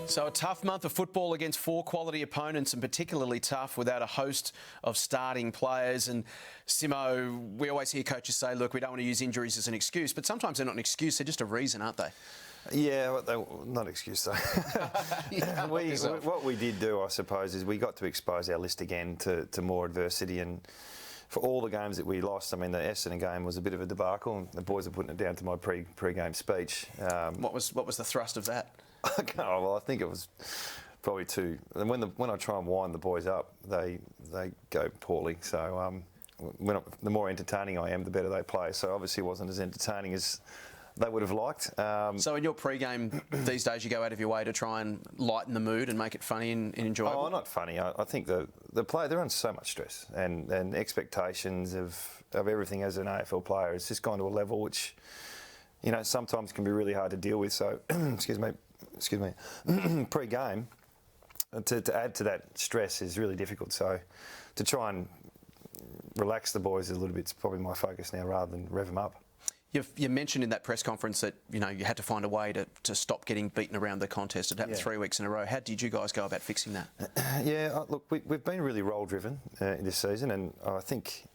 So a tough month of football against four quality opponents, and particularly tough without a host of starting players. And Simo, we always hear coaches say, look, we don't want to use injuries as an excuse, but sometimes they're not an excuse, they're just a reason, aren't they? Yeah, not an excuse though. What we did do, I suppose, is we got to expose our list again to more adversity. And for all the games that we lost, I mean, the Essendon game was a bit of a debacle, and the boys are putting it down to my pre-game speech. What was the thrust of that? Well, I think it was probably two. And when I try and wind the boys up, they go poorly. So the more entertaining I am, the better they play. So obviously it wasn't as entertaining as they would have liked. So in your pre-game these days, you go out of your way to try and lighten the mood and make it funny and enjoyable? Oh, not funny. I think the player, they're under so much stress and expectations of everything as an AFL player. It's just gone to a level which, you know, sometimes can be really hard to deal with. So, excuse me, pre-game, to add to that stress is really difficult. So to try and relax the boys a little bit is probably my focus now rather than rev them up. You mentioned in that press conference that, you know, you had to find a way to stop getting beaten around the contest. It happened 3 weeks in a row. How did you guys go about fixing that? Yeah, look, we've been really role-driven this season, and I think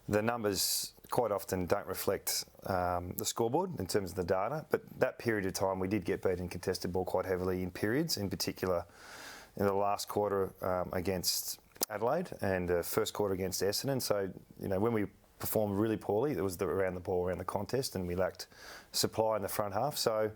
the numbers quite often don't reflect the scoreboard in terms of the data, but that period of time we did get beaten contested ball quite heavily in periods, in particular in the last quarter against Adelaide and first quarter against Essendon. So, you know, when we performed really poorly, it was around the ball, around the contest, and we lacked supply in the front half. So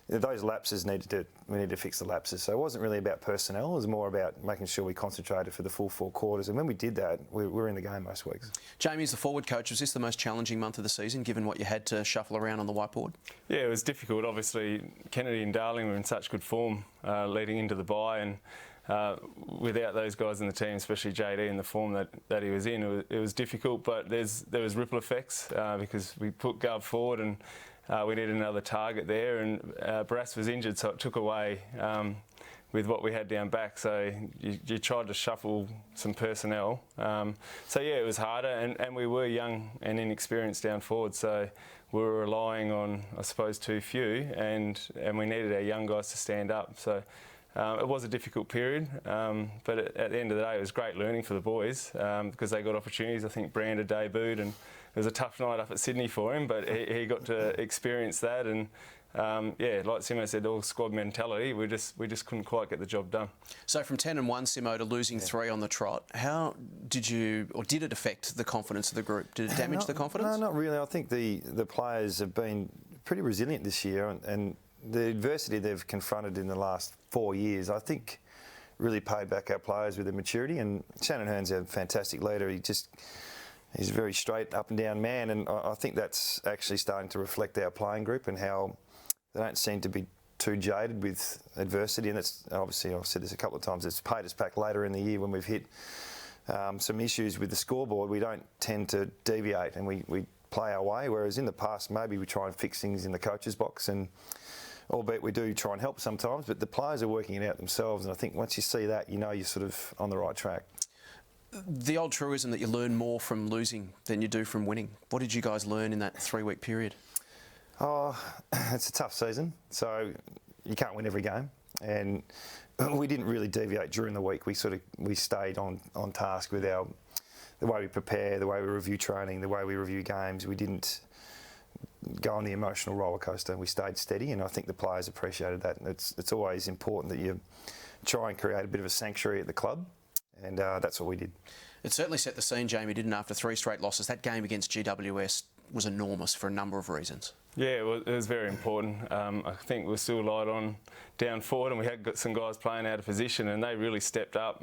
those lapses we need to fix the lapses. So it wasn't really about personnel, it was more about making sure we concentrated for the full 4 quarters. And when we did that, we were in the game most weeks. Jamie, as the forward coach, was this the most challenging month of the season, given what you had to shuffle around on the whiteboard? Yeah, it was difficult. Obviously, Kennedy and Darling were in such good form leading into the bye, and without those guys in the team, especially JD in the form that he was in, it was difficult. But there was ripple effects because we put Gov forward and we needed another target there, and Barrass was injured, so it took away with what we had down back. So you tried to shuffle some personnel. So yeah, it was harder, and we were young and inexperienced down forward, so we were relying on, I suppose, too few, and we needed our young guys to stand up. So it was a difficult period, but at the end of the day, it was great learning for the boys because they got opportunities. I think Brander debuted, and it was a tough night up at Sydney for him, but he got to experience that. And yeah, like Simo said, all squad mentality. We just couldn't quite get the job done. So from 10-1, Simo, to losing 3 on the trot, how did it affect the confidence of the group? Did it damage the confidence? No, not really. I think the players have been pretty resilient this year, and the adversity they've confronted in the last 4 years, I think, really paid back our players with their maturity. And Shannon Hurn's a fantastic leader. He's a very straight, up and down man, and I think that's actually starting to reflect our playing group and how they don't seem to be too jaded with adversity. And that's obviously, I've said this a couple of times, it's paid us back later in the year when we've hit some issues with the scoreboard. We don't tend to deviate, and we play our way, whereas in the past maybe we try and fix things in the coach's box, and albeit we do try and help sometimes, but the players are working it out themselves, and I think once you see that, you know you're sort of on the right track. The old truism that you learn more from losing than you do from winning. What did you guys learn in that 3-week period? Oh, it's a tough season, so you can't win every game, and we didn't really deviate during the week. We stayed on task with the way we prepare, the way we review training, the way we review games. We didn't go on the emotional roller coaster. We stayed steady, and I think the players appreciated that. And it's always important that you try and create a bit of a sanctuary at the club, and that's what we did. It certainly set the scene, Jamie, didn't it? After 3 straight losses, that game against GWS was enormous for a number of reasons. Yeah, it was very important. I think we were still light on down forward, and we had got some guys playing out of position, and they really stepped up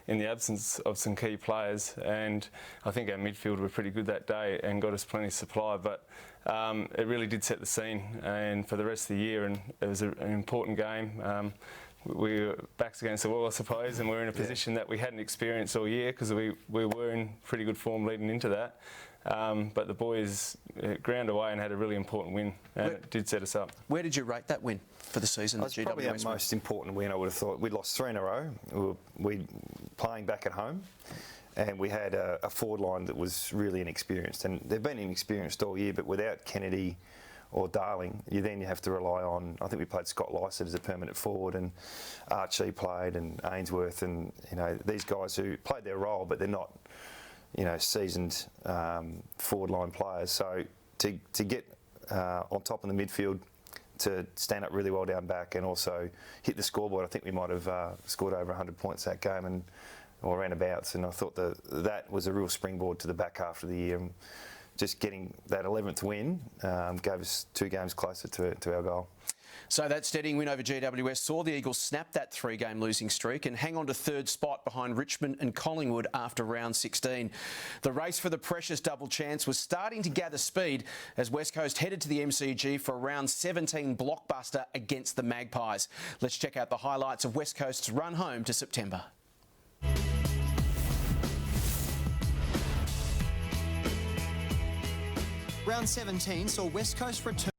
in the absence of some key players. And I think our midfield were pretty good that day and got us plenty of supply. But it really did set the scene, and for the rest of the year, and it was an important game. We were backs against the wall, I suppose, and we're in a position that we hadn't experienced all year because we were in pretty good form leading into that. But the boys ground away and had a really important win, and it did set us up. Where did you rate that win for the season? That's probably our most important win, I would have thought. We'd lost 3 in a row. We were playing back at home, and we had a forward line that was really inexperienced. And they've been inexperienced all year, but without Kennedy or Darling, you have to rely on, I think we played Scott Lycett as a permanent forward, and Archie played, and Ainsworth, and these guys who played their role, but they're not seasoned forward line players. So to get on top in the midfield, to stand up really well down back, and also hit the scoreboard, I think we might have scored over 100 points that game, or roundabouts, and I thought that was a real springboard to the back half of the year. And just getting that 11th win gave us 2 games closer to our goal. So that steadying win over GWS saw the Eagles snap that 3-game losing streak and hang on to 3rd spot behind Richmond and Collingwood after round 16. The race for the precious double chance was starting to gather speed as West Coast headed to the MCG for a round 17 blockbuster against the Magpies. Let's check out the highlights of West Coast's run home to September. Round 17 saw West Coast return